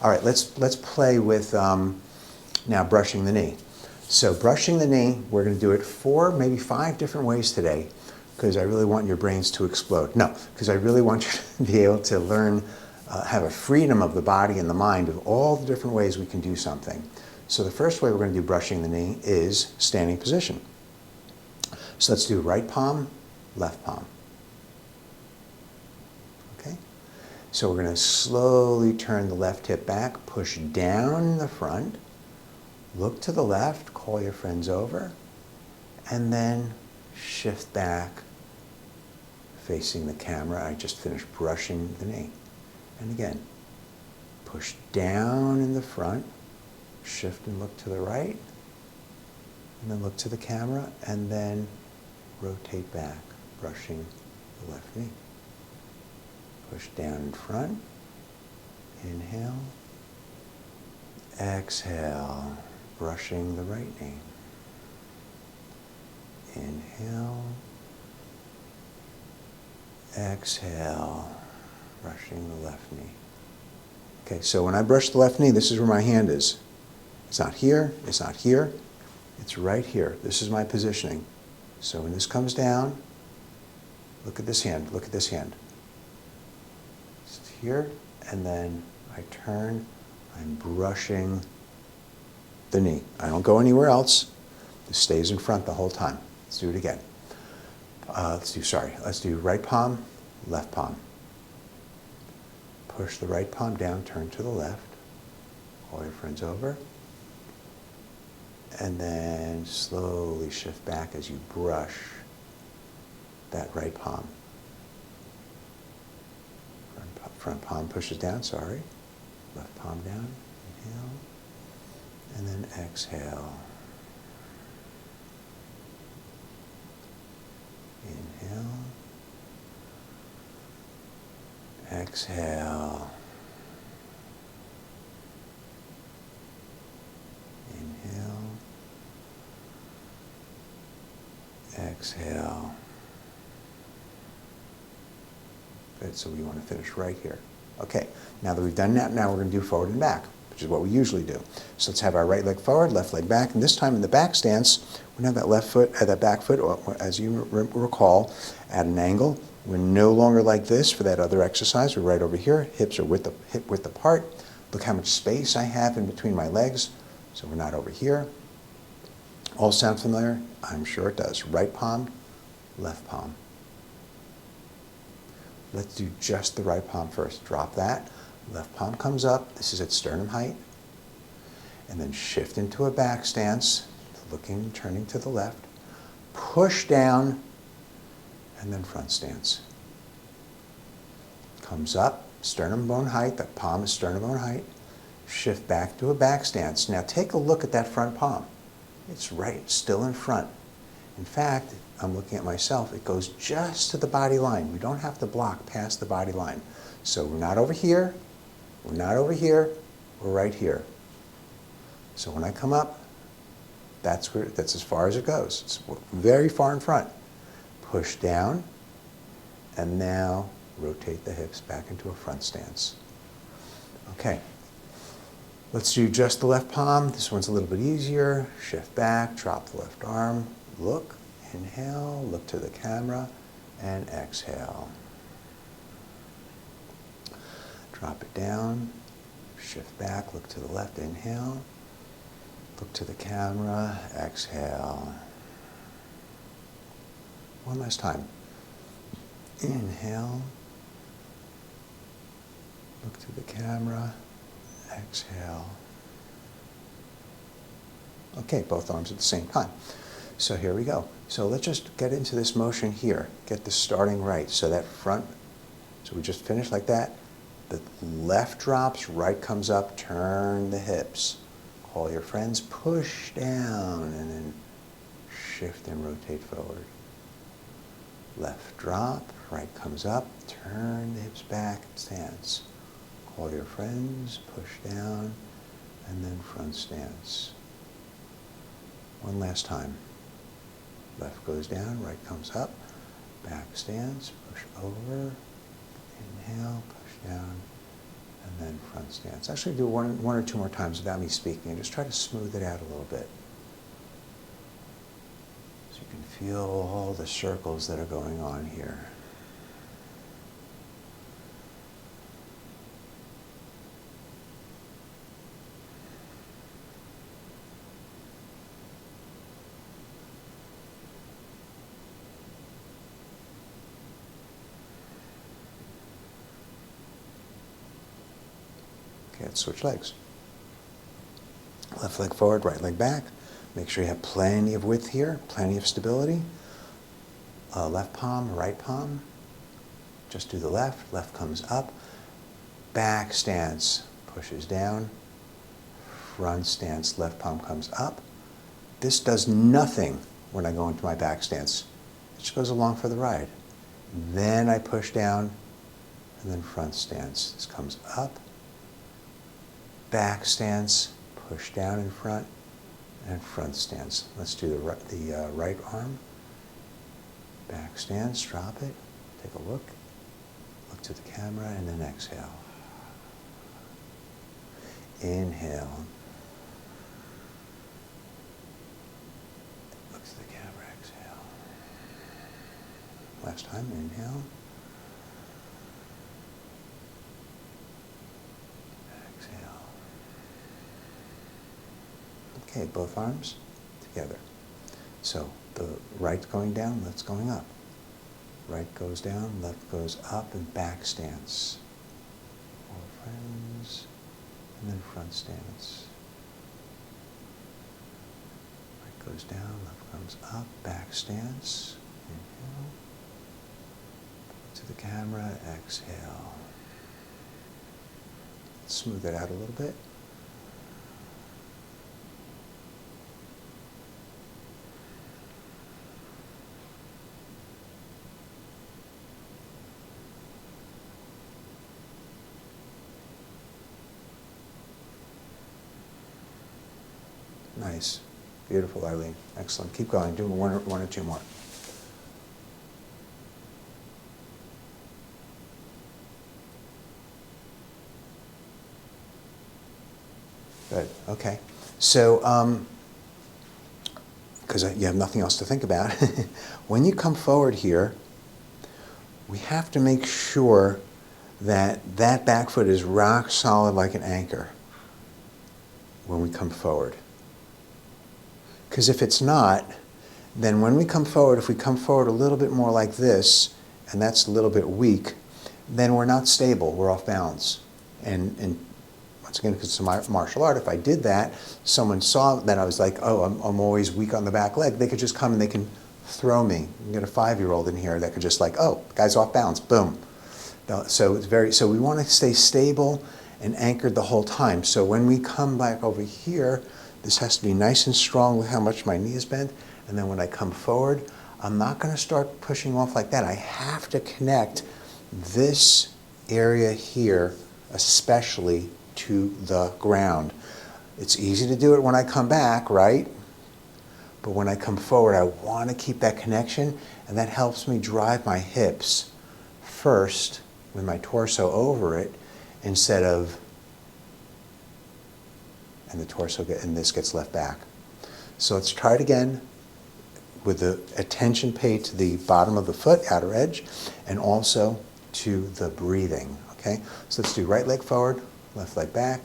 All right, let's play with now brushing the knee. So brushing the knee, we're going to do it 4, maybe 5 different ways today, because I really want your brains to explode. No, because I really want you to be able to learn, have a freedom of the body and the mind of all the different ways we can do something. So the first way we're going to do brushing the knee is standing position. So let's do right palm, left palm. Okay? So we're going to slowly turn the left hip back, push down in the front, look to the left, call your friends over, and then shift back facing the camera. I just finished brushing the knee. And again, push down in the front, shift and look to the right, and then look to the camera, and then rotate back, brushing the left knee. Push down in front, inhale, exhale, brushing the right knee. Inhale, exhale, brushing the left knee. Okay, so when I brush the left knee, this is where my hand is. It's not here, it's not here, it's right here. This is my positioning. So when this comes down, look at this hand, look at this hand. It's here, and then I turn, I'm brushing the knee. I don't go anywhere else. It stays in front the whole time. Let's do it again. Let's do right palm, left palm. Push the right palm down, turn to the left. Call your friends over. And then slowly shift back as you brush that right palm. Front palm pushes down, sorry. Left palm down, inhale. And then exhale. Inhale. Exhale. Inhale. Exhale. Good, so we want to finish right here. Okay, now that we've done that, now we're going to do forward and back, which is what we usually do. So let's have our right leg forward, left leg back, and this time in the back stance, we have that left foot, that back foot, as you recall, at an angle. We're no longer like this for that other exercise. We're right over here. Hips are hip width apart. Look how much space I have in between my legs. So we're not over here. All sound familiar? I'm sure it does. Right palm, left palm. Let's do just the right palm first. Drop that. Left palm comes up. This is at sternum height. And then shift into a back stance, looking, turning to the left. Push down, and then front stance. Comes up, sternum bone height. The palm is sternum bone height. Shift back to a back stance. Now take a look at that front palm. It's right, still in front. In fact, I'm looking at myself, it goes just to the body line. We don't have to block past the body line. So we're not over here, we're not over here, we're right here. So when I come up, that's as far as it goes. It's very far in front. Push down, and now rotate the hips back into a front stance. Okay. Let's do just the left palm. This one's a little bit easier. Shift back, drop the left arm, look, inhale, look to the camera, and exhale. Drop it down, shift back, look to the left, inhale, look to the camera, exhale. One last time. Inhale, look to the camera, exhale. Okay, both arms at the same time. So here we go. So let's just get into this motion here. Get this starting right. So that front, so we just finished like that. The left drops, right comes up, turn the hips. Call your friends, push down, and then shift and rotate forward. Left drop, right comes up, turn the hips back, stance. Call your friends, push down, and then front stance. One last time. Left goes down, right comes up, back stance, push over, inhale, push down, and then front stance. Actually do one or two more times without me speaking and just try to smooth it out a little bit. So you can feel all the circles that are going on here. Okay, let's switch legs. Left leg forward, right leg back. Make sure you have plenty of width here, plenty of stability. Left palm, right palm. Just do the left. Left comes up. Back stance, pushes down. Front stance, left palm comes up. This does nothing when I go into my back stance. It just goes along for the ride. Then I push down, and then front stance. This comes up. Back stance, push down in front, and front stance. Let's do the right arm. Back stance, drop it, take a look to the camera, and then exhale. Inhale. Look to the camera, exhale. Last time, inhale. Okay, both arms together. So the right going down, left's going up. Right goes down, left goes up, and back stance. Four friends, and then front stance. Right goes down, left comes up, back stance. Inhale. To the camera, exhale. Smooth it out a little bit. Nice. Beautiful, Eileen. Excellent. Keep going. Do one or two more. Good. Okay. So, because you have nothing else to think about, when you come forward here, we have to make sure that that back foot is rock solid like an anchor when we come forward. Because if it's not, then when we come forward, if we come forward a little bit more like this, and that's a little bit weak, then we're not stable, we're off balance. And once again, because it's a martial art, if I did that, someone saw that I was like, oh, I'm always weak on the back leg, they could just come and they can throw me. You can get a 5-year-old in here that could just like, oh, guy's off balance, boom. So we want to stay stable and anchored the whole time. So when we come back over here, this has to be nice and strong with how much my knee is bent. And then when I come forward, I'm not going to start pushing off like that. I have to connect this area here, especially to the ground. It's easy to do it when I come back, right? But when I come forward, I want to keep that connection, and that helps me drive my hips first with my torso over it instead of, and the torso, and this gets left back. So let's try it again with the attention paid to the bottom of the foot, outer edge, and also to the breathing, okay? So let's do right leg forward, left leg back,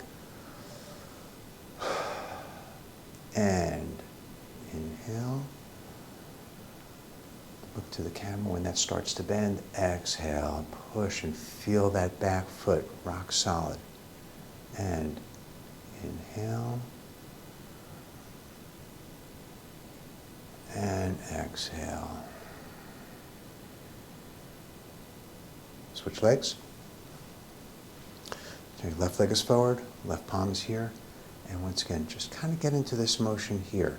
and inhale. Look to the camera when that starts to bend, exhale, push and feel that back foot rock solid, and inhale, and exhale. Switch legs. Okay, left leg is forward, left palm is here, and once again, just kind of get into this motion here.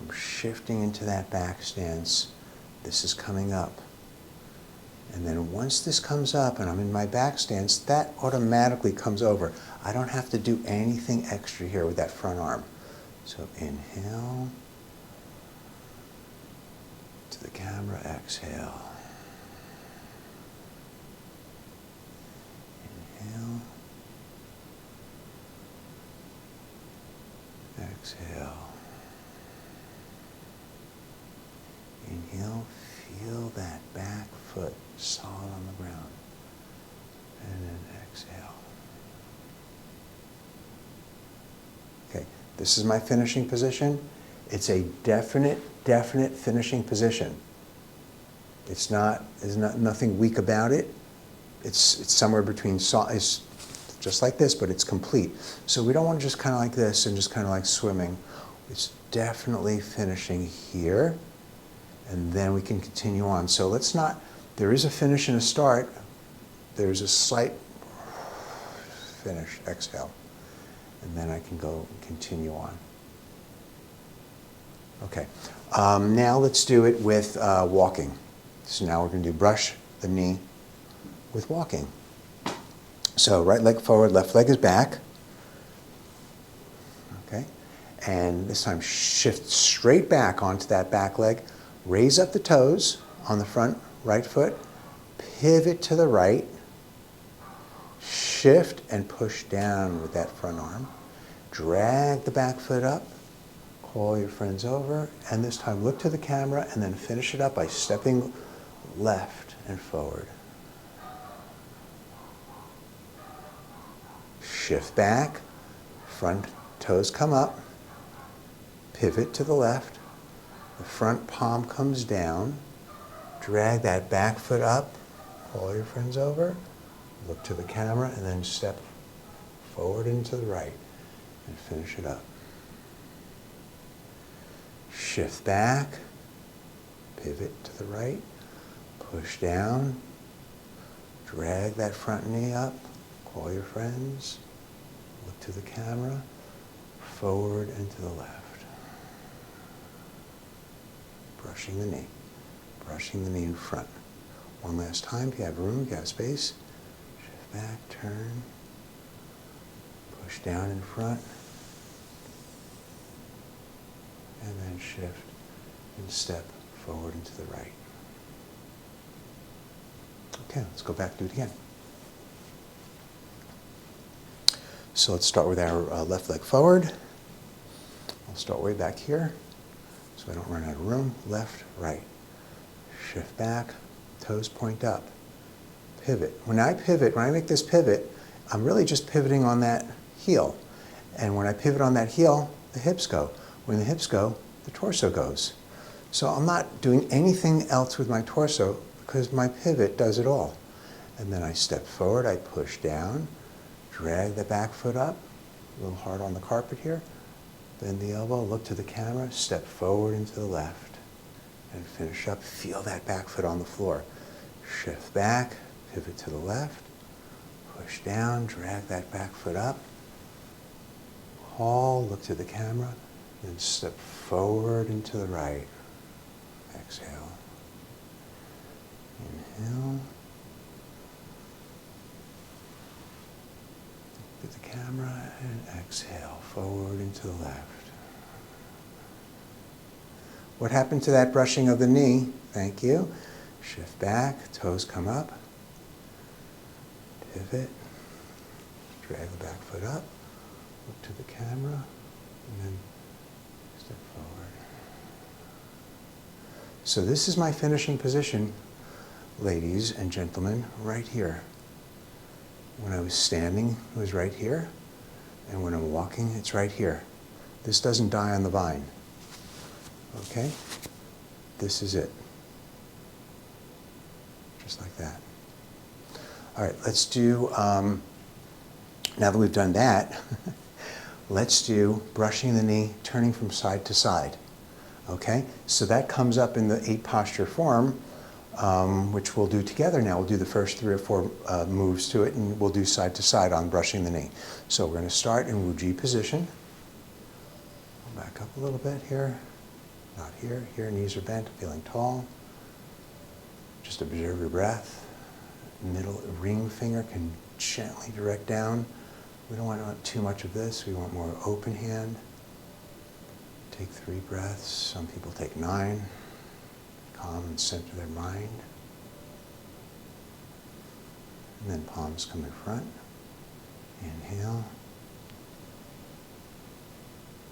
I'm shifting into that back stance. This is coming up. And then once this comes up and I'm in my back stance, that automatically comes over. I don't have to do anything extra here with that front arm. So inhale, to the camera, exhale. Inhale, Exhale. Inhale, feel that back foot solid on the ground. And then exhale. Okay, this is my finishing position. It's a definite finishing position. There's nothing weak about it. It's somewhere between, it's just like this, but it's complete. So we don't want to just kind of like this and just kind of like swimming. It's definitely finishing here, and then we can continue on. So let's not, there is a finish and a start. There's a slight finish, exhale. And then I can go and continue on. Okay, now let's do it with walking. So now we're going to do brush the knee with walking. So right leg forward, left leg is back. Okay, and this time shift straight back onto that back leg. Raise up the toes on the front right foot. Pivot to the right. Shift and push down with that front arm. Drag the back foot up. Call your friends over. And this time look to the camera and then finish it up by stepping left and forward. Shift back. Front toes come up. Pivot to the left. The front palm comes down. Drag that back foot up. Call your friends over. Look to the camera and then step forward and to the right and finish it up. Shift back, pivot to the right, push down, drag that front knee up, call your friends, look to the camera, forward and to the left. Brushing the knee in front. One last time, if you have room, if you have space. Back, turn, push down in front, and then shift and step forward and to the right. Okay, let's go back and do it again. So let's start with our left leg forward. I'll start way back here so I don't run out of room. Left, right. Shift back, toes point up. Pivot. When I make this pivot, I'm really just pivoting on that heel. And when I pivot on that heel, the hips go. When the hips go, the torso goes. So I'm not doing anything else with my torso because my pivot does it all. And then I step forward, I push down, drag the back foot up, a little hard on the carpet here, bend the elbow, look to the camera, step forward and to the left, and finish up. Feel that back foot on the floor. Shift back, pivot to the left, push down, drag that back foot up, call, look to the camera, then step forward and to the right. Exhale. Inhale. Look at the camera and exhale, forward and to the left. What happened to that brushing of the knee? Thank you. Shift back, toes come up. Pivot, drag the back foot up, look to the camera, and then step forward. So this is my finishing position, ladies and gentlemen, right here. When I was standing, it was right here, and when I'm walking, it's right here. This doesn't die on the vine. Okay? This is it. Just like that. All right, let's do, now that we've done that, let's do brushing the knee, turning from side to side. Okay, so that comes up in the 8 posture form, which we'll do together now. We'll do the first 3 or 4 moves to it, and we'll do side to side on brushing the knee. So we're going to start in Wuji position. Back up a little bit here, not here. Here, knees are bent, feeling tall. Just observe your breath. Middle ring finger can gently direct down. We don't want too much of this. We want more open hand. Take 3 breaths. Some people take 9. Calm and center their mind. And then palms come in front. Inhale.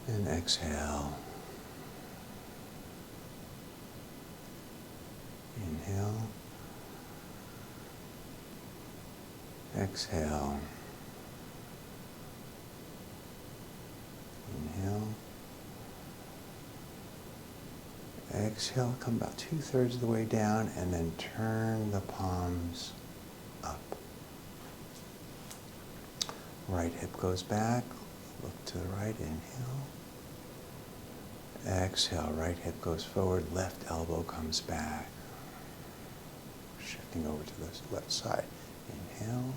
And exhale. Inhale. Exhale. Inhale. Exhale, come about 2/3 of the way down, and then turn the palms up. Right hip goes back, look to the right, inhale. Exhale, right hip goes forward, left elbow comes back. Shifting over to the left side. Inhale,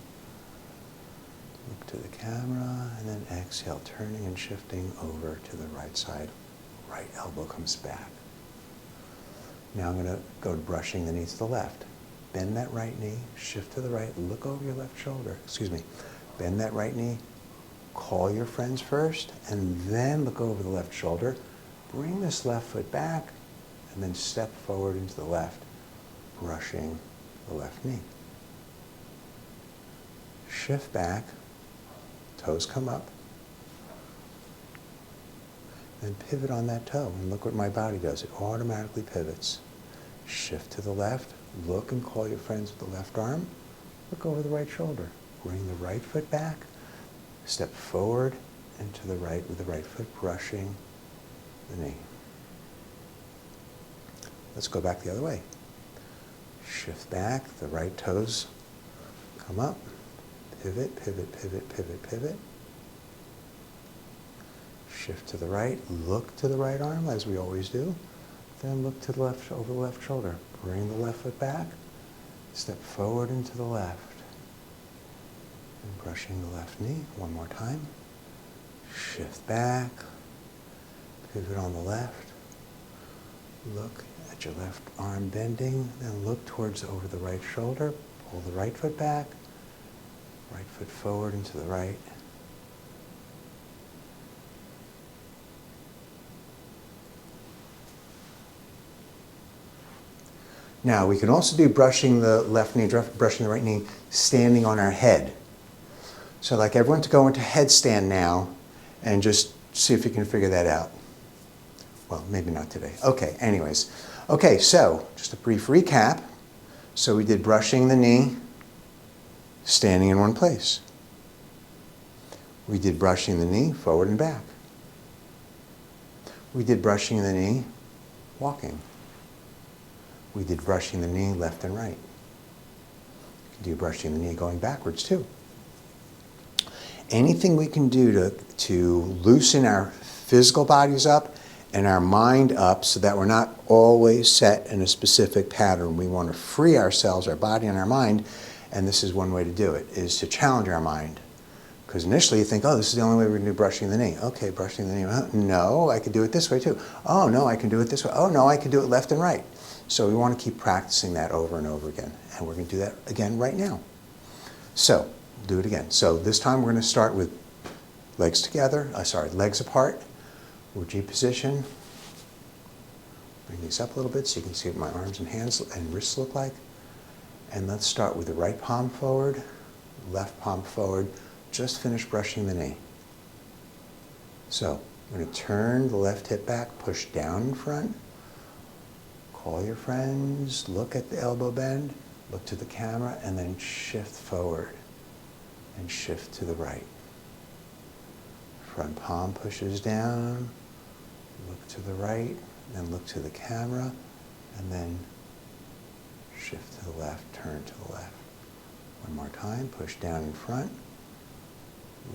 look to the camera, and then exhale, turning and shifting over to the right side. Right elbow comes back. Now I'm going to go to brushing the knee to the left. Bend that right knee, shift to the right, look over your left shoulder. Bend that right knee, call your friends first, and then look over the left shoulder. Bring this left foot back, and then step forward into the left, brushing the left knee. Shift back, toes come up, and pivot on that toe. And look what my body does. It automatically pivots. Shift to the left, look and call your friends with the left arm, look over the right shoulder. Bring the right foot back, step forward and to the right with the right foot brushing the knee. Let's go back the other way. Shift back, the right toes come up, pivot, pivot, pivot, pivot, pivot. Shift to the right, look to the right arm as we always do. Then look to the left, over the left shoulder. Bring the left foot back, step forward into the left. And brushing the left knee one more time. Shift back, pivot on the left. Look at your left arm bending, then look towards over the right shoulder. Pull the right foot back, right foot forward into the right. Now, we can also do brushing the left knee, brushing the right knee, standing on our head. So I'd like everyone to go into headstand now and just see if you can figure that out. Well, maybe not today. Okay, anyways. Okay, so just a brief recap. So we did brushing the knee, standing in one place. We did brushing the knee, forward and back. We did brushing the knee, walking. We did brushing the knee left and right. You can do brushing the knee going backwards too. Anything we can do to loosen our physical bodies up and our mind up so that we're not always set in a specific pattern. We want to free ourselves, our body and our mind, and this is one way to do it, is to challenge our mind. Because initially you think, oh, this is the only way we're going to do brushing the knee. Okay, brushing the knee. No, I could do it this way too. Oh, no, I can do it this way. Oh, no, I can do it left and right. So we want to keep practicing that over and over again. And we're going to do that again right now. So, do it again. So this time we're going to start with legs together, legs apart. We're G position. Bring these up a little bit so you can see what my arms and hands and wrists look like. And let's start with the right palm forward, left palm forward. Just finish brushing the knee. So, I'm going to turn the left hip back, push down in front. Call your friends, look at the elbow bend, look to the camera, and then shift forward and shift to the right. Front palm pushes down, look to the right, then look to the camera, and then shift to the left, turn to the left. One more time, push down in front,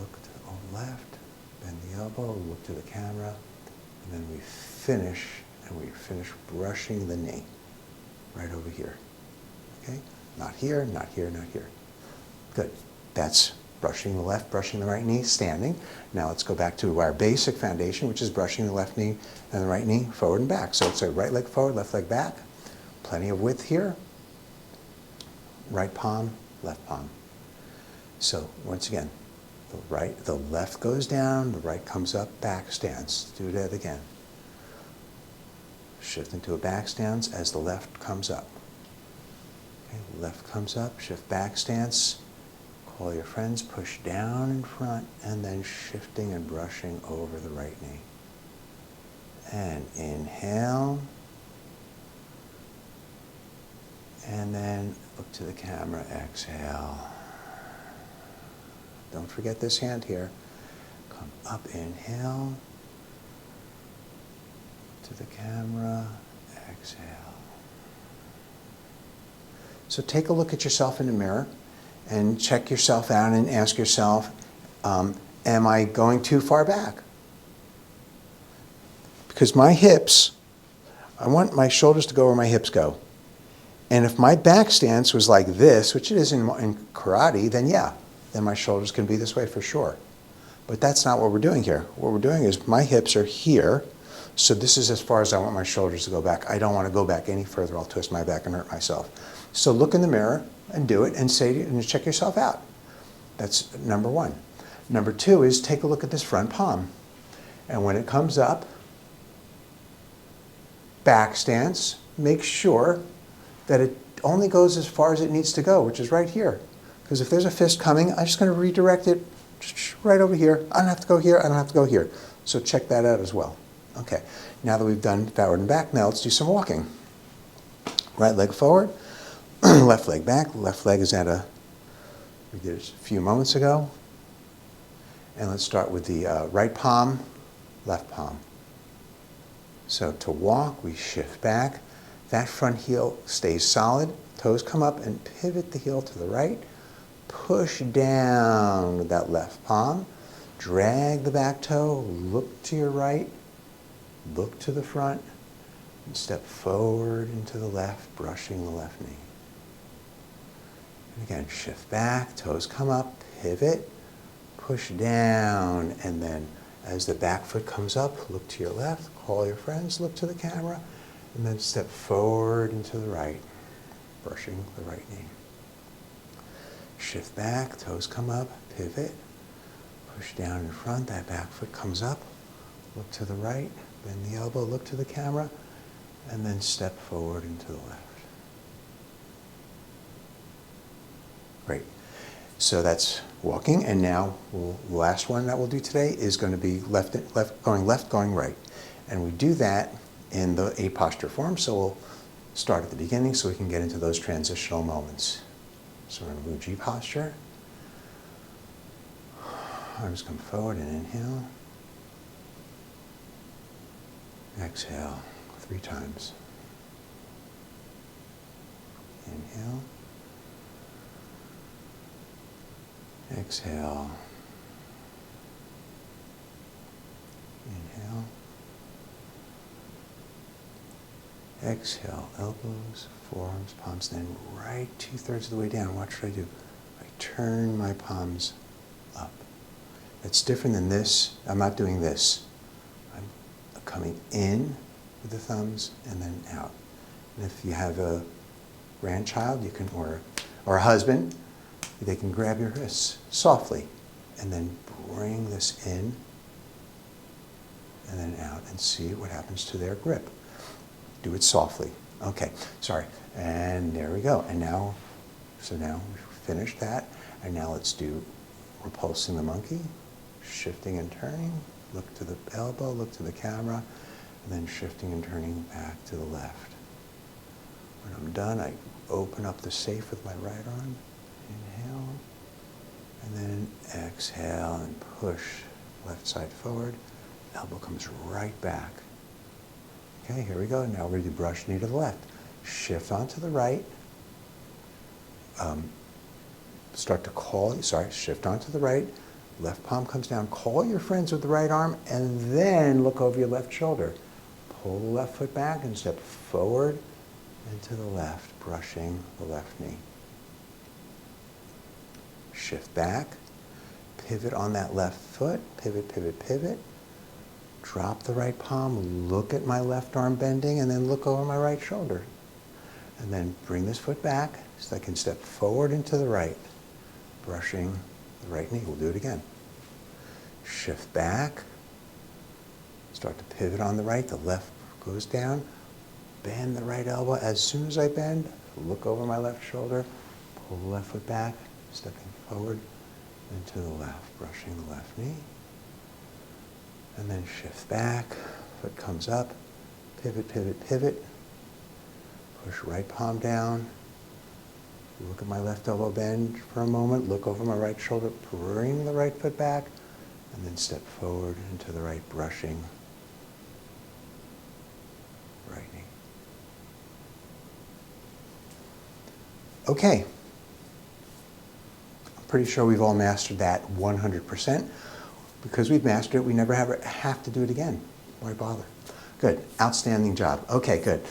look to the left, bend the elbow, look to the camera, and then we finish brushing the knee right over here. Okay? Not here, not here, not here. Good. That's brushing the left, brushing the right knee, standing. Now let's go back to our basic foundation, which is brushing the left knee and the right knee forward and back. So it's a right leg forward, left leg back. Plenty of width here. Right palm, left palm. So once again, the left goes down, the right comes up, back stance. Do that again. Shift into a back stance as the left comes up. Okay, left comes up, shift back stance. Call your friends, push down in front, and then shifting and brushing over the right knee. And inhale. And then look to the camera, exhale. Don't forget this hand here. Come up, inhale. To the camera, exhale. So take a look at yourself in the mirror and check yourself out and ask yourself, am I going too far back? Because my hips, I want my shoulders to go where my hips go. And if my back stance was like this, which it is in karate, then yeah, then my shoulders can be this way for sure. But that's not what we're doing here. What we're doing is my hips are here, so this is as far as I want my shoulders to go back. I don't want to go back any further. I'll twist my back and hurt myself. So look in the mirror and do it and say and check yourself out. That's number one. Number two is take a look at this front palm. And when it comes up, back stance, make sure that it only goes as far as it needs to go, which is right here. Because if there's a fist coming, I'm just going to redirect it right over here. I don't have to go here. I don't have to go here. So check that out as well. Okay, now that we've done forward and back, now let's do some walking. Right leg forward, left leg back. Left leg is we did it a few moments ago. And let's start with the right palm, left palm. So to walk, we shift back. That front heel stays solid. Toes come up and pivot the heel to the right. Push down with that left palm. Drag the back toe. Look to your right. Look to the front. And step forward into the left, brushing the left knee. And again, shift back. Toes come up. Pivot. Push down. And then as the back foot comes up, look to your left. Call your friends. Look to the camera. And then step forward into the right, brushing the right knee. Shift back, toes come up, pivot, push down in front, that back foot comes up, look to the right, bend the elbow, look to the camera, and then step forward into the left. Great. So that's walking, and now the last one that we'll do today is going to be left, going right. And we do that in the A posture form, so we'll start at the beginning so we can get into those transitional moments. So we're in Wuji posture. Arms come forward and inhale. Exhale 3 times. Inhale. Exhale. Inhale. Exhale, elbows, forearms, palms, then right 2/3 of the way down. Watch what I do. I turn my palms up. It's different than this. I'm not doing this. I'm coming in with the thumbs and then out. And if you have a grandchild, you can, or a husband, they can grab your wrists softly and then bring this in and then out and see what happens to their grip. Do it softly. Okay, sorry. And there we go. And now, so now we've finished that. And now let's do repulsing the monkey, shifting and turning. Look to the elbow, look to the camera, and then shifting and turning back to the left. When I'm done, I open up the safe with my right arm. Inhale. And then exhale and push left side forward. Elbow comes right back. Okay, here we go. Now we're going to do brush knee to the left. Shift onto the right. Shift onto the right. Left palm comes down. Call your friends with the right arm and then look over your left shoulder. Pull the left foot back and step forward and to the left, brushing the left knee. Shift back. Pivot on that left foot. Pivot, pivot, pivot. Drop the right palm, look at my left arm bending, and then look over my right shoulder. And then bring this foot back so I can step forward into the right, brushing the right knee. We'll do it again. Shift back. Start to pivot on the right. The left goes down. Bend the right elbow. As soon as I bend, look over my left shoulder, pull the left foot back, stepping forward and to the left, brushing the left knee. And then shift back, Foot comes up, pivot, pivot, pivot. Push right palm down. Look at my left elbow bend for a moment. Look over my right shoulder. Bring the right foot back. And then step forward into the right brushing right knee. Okay. I'm pretty sure we've all mastered that 100%. Because we've mastered it, we never have to do it again. Why bother? Good. Outstanding job. Okay, good.